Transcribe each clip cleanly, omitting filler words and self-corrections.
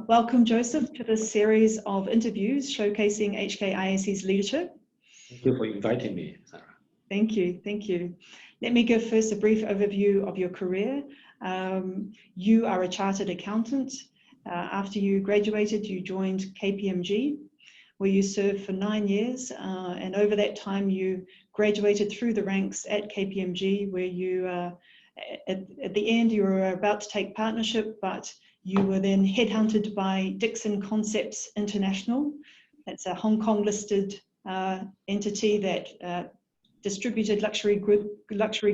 Welcome, Joseph, to this series of interviews showcasing HKIAC's leadership. Thank you for inviting me, Sarah. Thank you, thank you. Let me give first a brief overview of your career. You are a chartered accountant. After you graduated, you joined KPMG, where you served for 9 years. And over that time, you graduated through the ranks at KPMG, where you, at the end, you were about to take partnership, but you were then headhunted by Dixon Concepts International. That's a Hong Kong listed entity that distributed luxury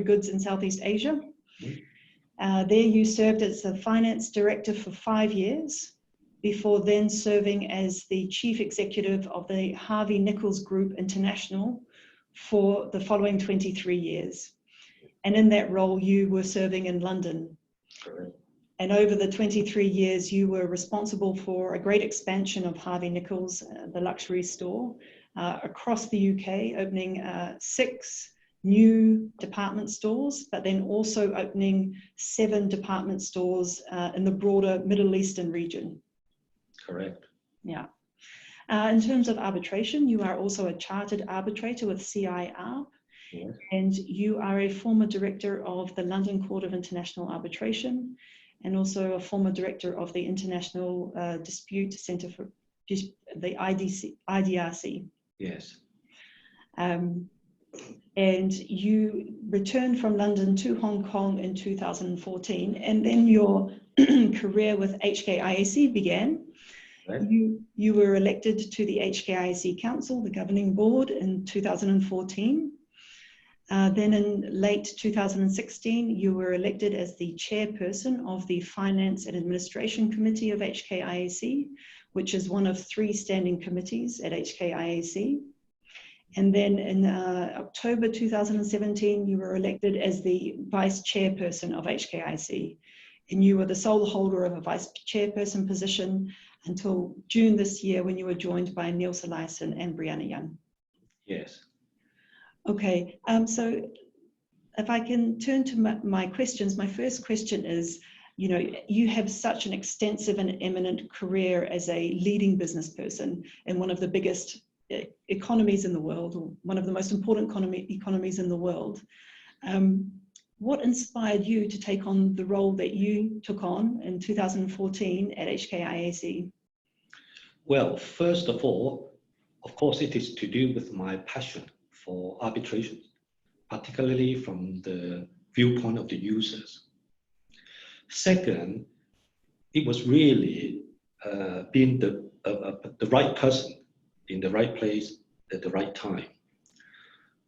goods in Southeast Asia. There you served as the finance director for 5 years, before then serving as the chief executive of the Harvey Nichols Group International for the following 23 years. And in that role, you were serving in London. Correct. And over the 23 years, you were responsible for a great expansion of Harvey Nichols, the luxury store, across the UK, opening 6 new department stores, but then also opening 7 department stores in the broader Middle Eastern region. Correct. Yeah. In terms of arbitration, you are also a chartered arbitrator with CIARP. Yes. And you are a former director of the London Court of International Arbitration, and also a former director of the International Dispute Centre for the IDRC. Yes. And you returned from London to Hong Kong in 2014, and then your career with HKIAC began. Right. You were elected to the HKIAC Council, the governing board, in 2014. Then in late 2016, you were elected as the chairperson of the Finance and Administration Committee of HKIAC, which is one of 3 standing committees at HKIAC. And then in October 2017, you were elected as the vice chairperson of HKIAC. And you were the sole holder of a vice chairperson position until June this year, when you were joined by Neil Eliasson and Brianna Young. Yes. Okay, so if I can turn to my questions, my first question is, you have such an extensive and eminent career as a leading business person in one of the biggest economies in the world, or one of the most important economies in the world. What inspired you to take on the role that you took on in 2014 at HKIAC? Well, first of all, of course, it is to do with my passion for arbitration, particularly from the viewpoint of the users. Second, it was really being the right person in the right place at the right time.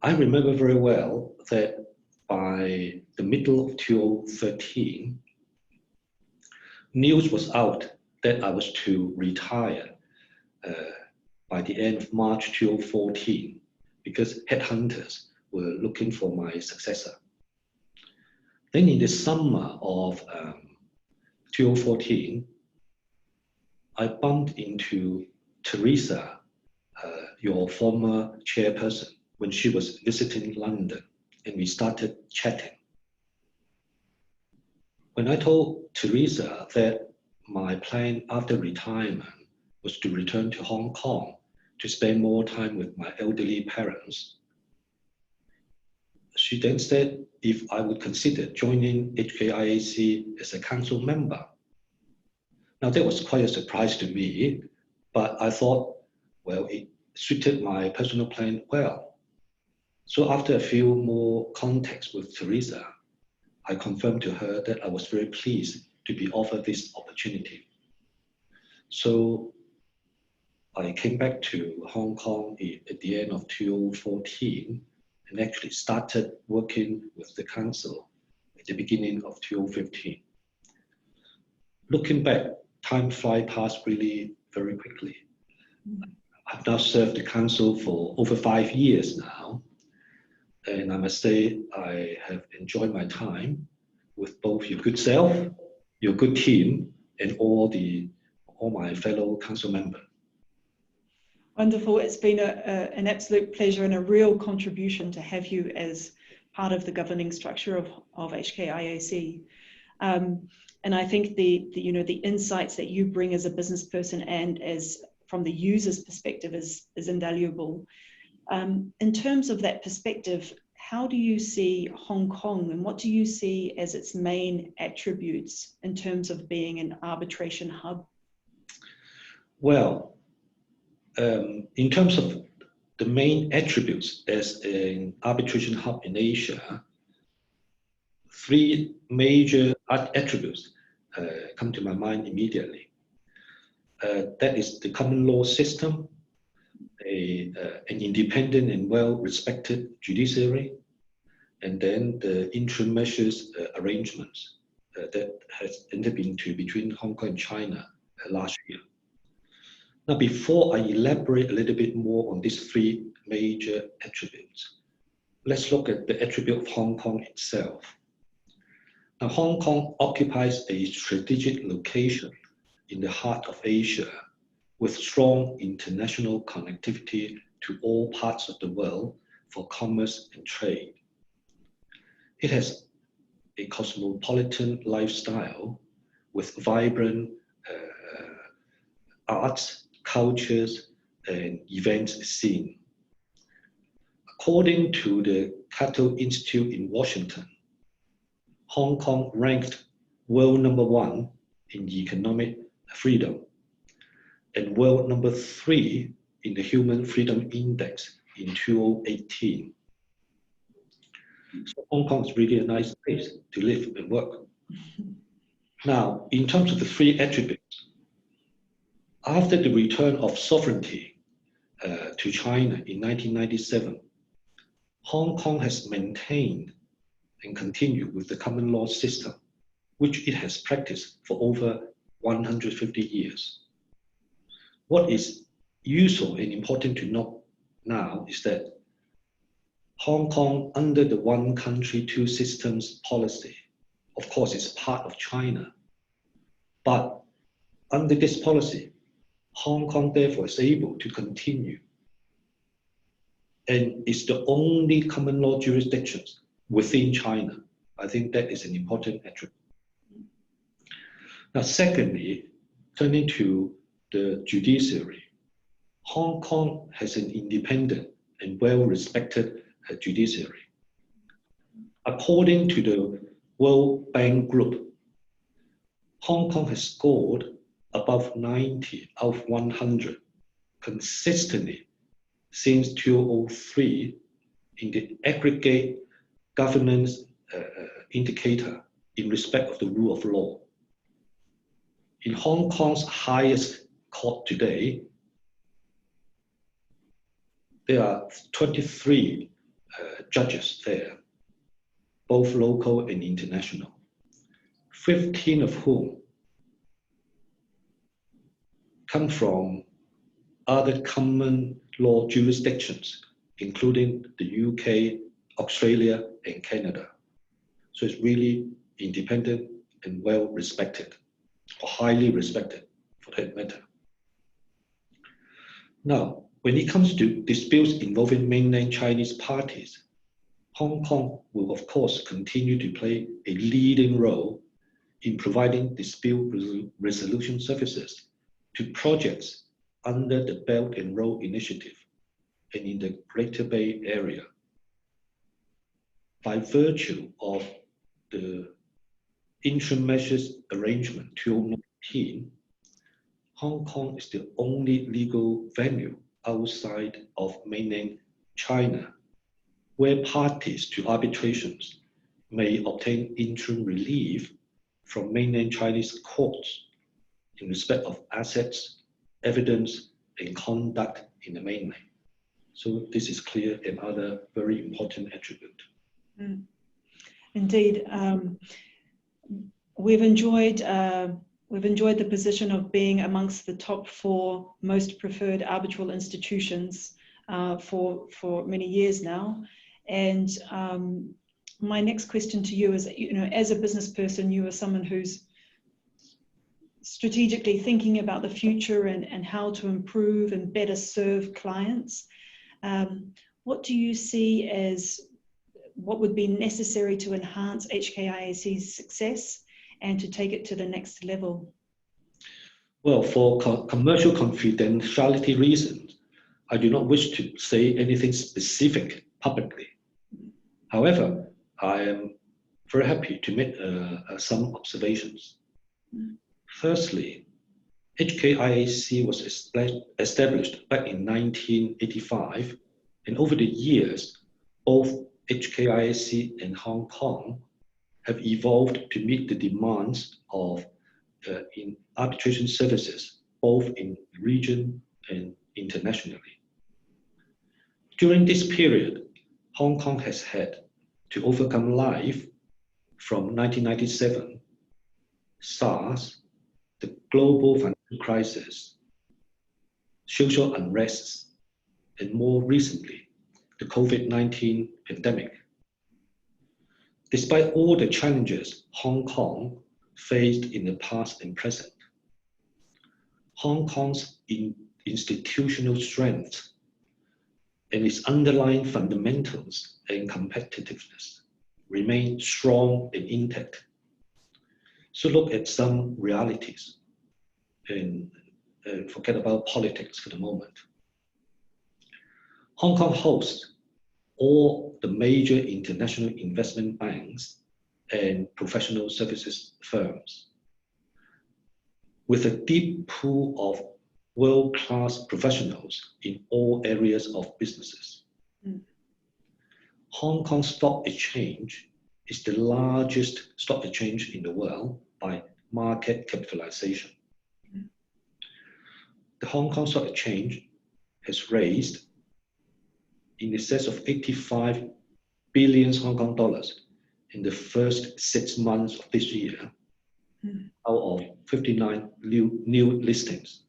I remember very well that by the middle of 2013, news was out that I was to retire by the end of March 2014, because headhunters were looking for my successor. Then in the summer of 2014, I bumped into Teresa, your former chairperson, when she was visiting London, and we started chatting. When I told Teresa that my plan after retirement was to return to Hong Kong to spend more time with my elderly parents, she then said if I would consider joining HKIAC as a council member. Now that was quite a surprise to me, but I thought, well, it suited my personal plan well. So after a few more contacts with Teresa, I confirmed to her that I was very pleased to be offered this opportunity. So I came back to Hong Kong at the end of 2014 and actually started working with the council at the beginning of 2015. Looking back, time flies past really very quickly. I've now served the council for over 5 years now, and I must say I have enjoyed my time with both your good self, your good team, and all my fellow council members. Wonderful. It's been an absolute pleasure and a real contribution to have you as part of the governing structure of HKIAC. And I think the insights that you bring as a business person and as from the user's perspective is invaluable. In terms of that perspective, how do you see Hong Kong, and what do you see as its main attributes in terms of being an arbitration hub? Well, in terms of the main attributes as an arbitration hub in Asia, three major attributes come to my mind immediately. That is the common law system, an independent and well-respected judiciary, and then the interim measures arrangements that has entered into between Hong Kong and China last year. Now, before I elaborate a little bit more on these three major attributes, let's look at the attribute of Hong Kong itself. Now, Hong Kong occupies a strategic location in the heart of Asia with strong international connectivity to all parts of the world for commerce and trade. It has a cosmopolitan lifestyle with vibrant arts, cultures, and events scene. According to the Cato Institute in Washington, Hong Kong ranked world #1 in economic freedom and world #3 in the Human Freedom Index in 2018. So Hong Kong is really a nice place to live and work. Now, in terms of the three attributes, after the return of sovereignty to China in 1997, Hong Kong has maintained and continued with the common law system, which it has practiced for over 150 years. What is useful and important to note now is that Hong Kong, under the one country, two systems policy, of course, is part of China. But under this policy, Hong Kong therefore is able to continue and is the only common law jurisdictions within China. I think that is an important attribute. Now, secondly, turning to the judiciary, Hong Kong has an independent and well-respected judiciary. According to the World Bank Group, Hong Kong has scored above 90 out of 100 consistently since 2003 in the aggregate governance indicator in respect of the rule of law. In Hong Kong's highest court today, there are 23 judges there, both local and international, 15 of whom come from other common law jurisdictions, including the UK, Australia, and Canada. So it's really independent and well respected, or highly respected for that matter. Now, when it comes to disputes involving mainland Chinese parties, Hong Kong will of course continue to play a leading role in providing dispute resolution services to projects under the Belt and Road Initiative and in the Greater Bay Area. By virtue of the interim measures arrangement 2019, Hong Kong is the only legal venue outside of mainland China where parties to arbitrations may obtain interim relief from mainland Chinese courts in respect of assets, evidence, and conduct in the mainland. So this is clear and other very important attribute. Indeed, we've enjoyed the position of being amongst the top 4 most preferred arbitral institutions for many years now. And my next question to you is, as a business person, you are someone who's strategically thinking about the future and how to improve and better serve clients. What do you see as what would be necessary to enhance HKIAC's success? and to take it to the next level? Well, for commercial confidentiality reasons, I do not wish to say anything specific publicly. However, I am very happy to make some observations. Firstly, HKIAC was established back in 1985, and over the years, both HKIAC and Hong Kong have evolved to meet the demands of in arbitration services, both in the region and internationally. During this period, Hong Kong has had to overcome life from 1997, SARS, the global financial crisis, social unrests, and more recently, the COVID-19 pandemic. Despite all the challenges Hong Kong faced in the past and present, Hong Kong's institutional strength and its underlying fundamentals and competitiveness remain strong and intact. So look at some realities and forget about politics for the moment. Hong Kong hosts all the major international investment banks and professional services firms, with a deep pool of world-class professionals in all areas of businesses. Hong Kong Stock Exchange is the largest stock exchange in the world by market capitalization. The Hong Kong Stock Exchange has raised in excess of 85 billion Hong Kong dollars in the first 6 months of this year, out of 59 new listings.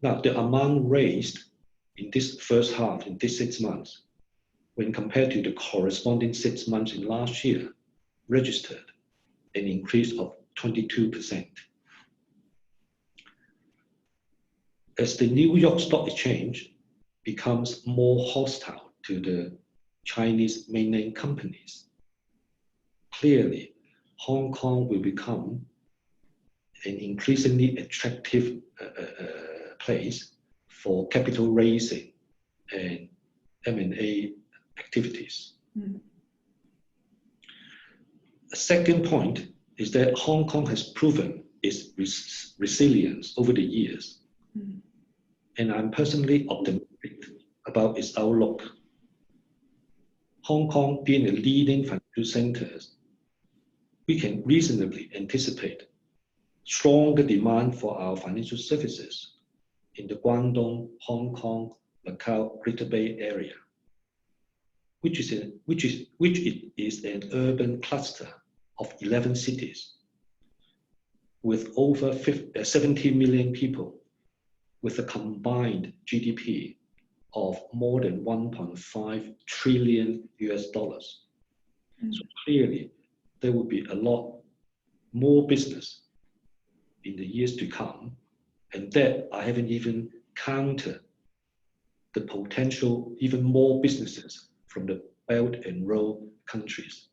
Now, the amount raised in this first half, in this 6 months, when compared to the corresponding 6 months in last year, registered an increase of 22%. As the New York Stock Exchange becomes more hostile to the Chinese mainland companies, clearly Hong Kong will become an increasingly attractive place for capital raising and M&A activities. A second point is that Hong Kong has proven its resilience over the years, and I'm personally optimistic about its outlook. Hong Kong being a leading financial center, we can reasonably anticipate stronger demand for our financial services in the Guangdong, Hong Kong, Macau, Greater Bay Area, which is an urban cluster of 11 cities with over 70 million people, with a combined GDP of more than 1.5 trillion US dollars. So clearly, there will be a lot more business in the years to come, and that I haven't even counted the potential even more businesses from the Belt and Road countries,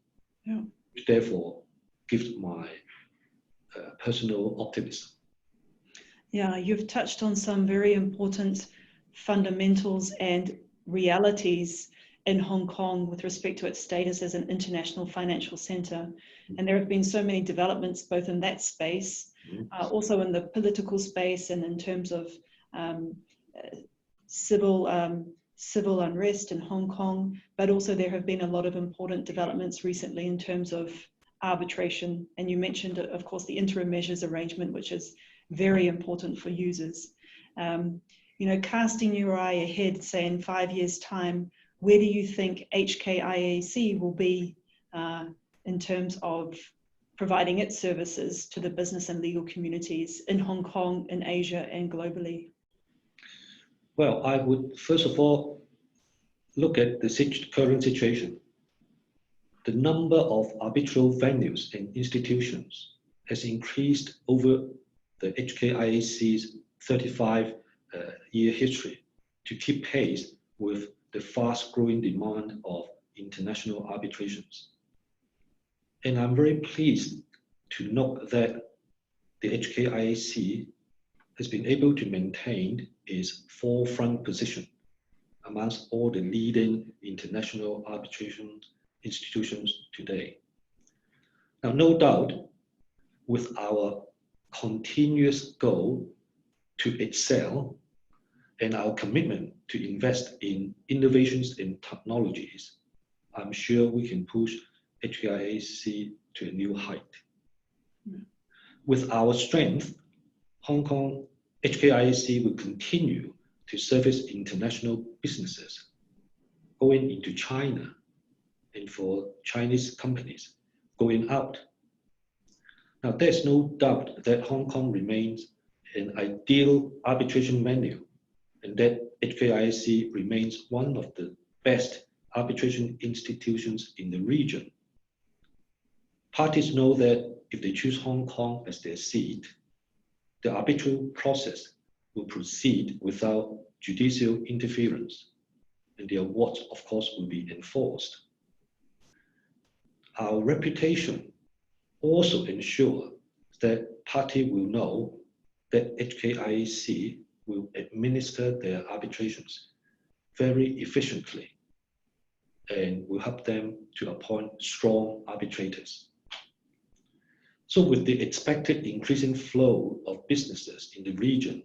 which therefore gives my personal optimism. Yeah, you've touched on some very important fundamentals and realities in Hong Kong with respect to its status as an international financial center. And there have been so many developments both in that space, also in the political space and in terms of civil unrest in Hong Kong, but also there have been a lot of important developments recently in terms of arbitration. And you mentioned, of course, the interim measures arrangement, which is very important for users. You know, casting your eye ahead, say in 5 years' time, where do you think HKIAC will be in terms of providing its services to the business and legal communities in Hong Kong, in Asia, and globally? Well, I would first of all look at the current situation. The number of arbitral venues and institutions has increased over the HKIAC's 35-year history to keep pace with the fast-growing demand of international arbitrations. And I'm very pleased to note that the HKIAC has been able to maintain its forefront position amongst all the leading international arbitration institutions today. Now, no doubt, with our continuous goal to excel and our commitment to invest in innovations and technologies, I'm sure we can push HKIAC to a new height. With our strength, Hong Kong HKIAC will continue to service international businesses going into China and for Chinese companies going out. Now, there's no doubt that Hong Kong remains an ideal arbitration venue and that HKIAC remains one of the best arbitration institutions in the region. Parties know that if they choose Hong Kong as their seat, the arbitral process will proceed without judicial interference, and the awards, of course, will be enforced. Our reputation also ensures that parties will know that HKIAC will administer their arbitrations very efficiently and will help them to appoint strong arbitrators. So with the expected increasing flow of businesses in the region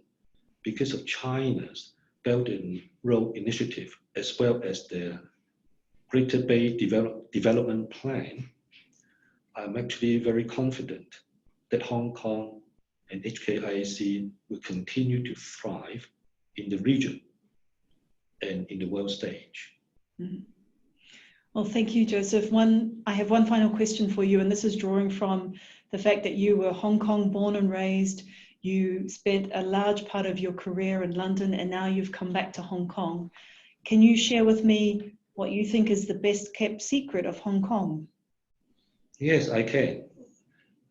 because of China's Belt and Road Initiative, as well as their Greater Bay Development Plan, I'm actually very confident that Hong Kong and HKIAC will continue to thrive in the region and in the world stage. Mm-hmm. Well, thank you, Joseph. I have one final question for you, and this is drawing from the fact that you were Hong Kong born and raised. You spent a large part of your career in London, and now you've come back to Hong Kong. Can you share with me what you think is the best kept secret of Hong Kong? Yes, I can.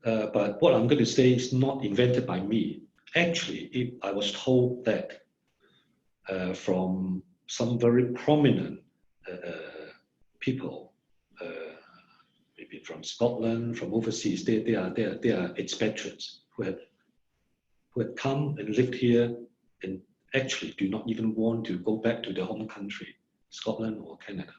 But what I'm going to say is not invented by me. Actually, I was told that from some very prominent people, maybe from Scotland, from overseas, they are expatriates who had come and lived here and actually do not even want to go back to their home country, Scotland or Canada.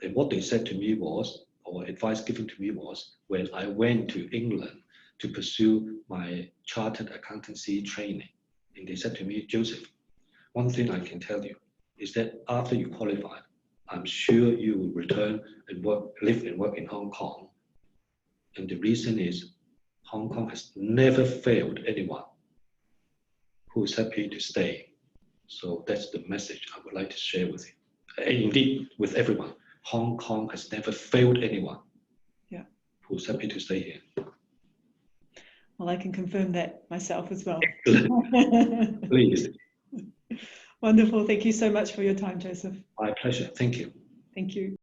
And what they said to me was, or advice given to me was, when I went to England to pursue my chartered accountancy training, and they said to me, Joseph, one thing I can tell you is that after you qualify, I'm sure you will return and live and work in Hong Kong. And the reason is Hong Kong has never failed anyone who is happy to stay. So that's the message I would like to share with you. And indeed, with everyone. Hong Kong has never failed anyone who's happy to stay here. Well, I can confirm that myself as well. Please. Wonderful. Thank you so much for your time, Joseph. My pleasure. Thank you. Thank you.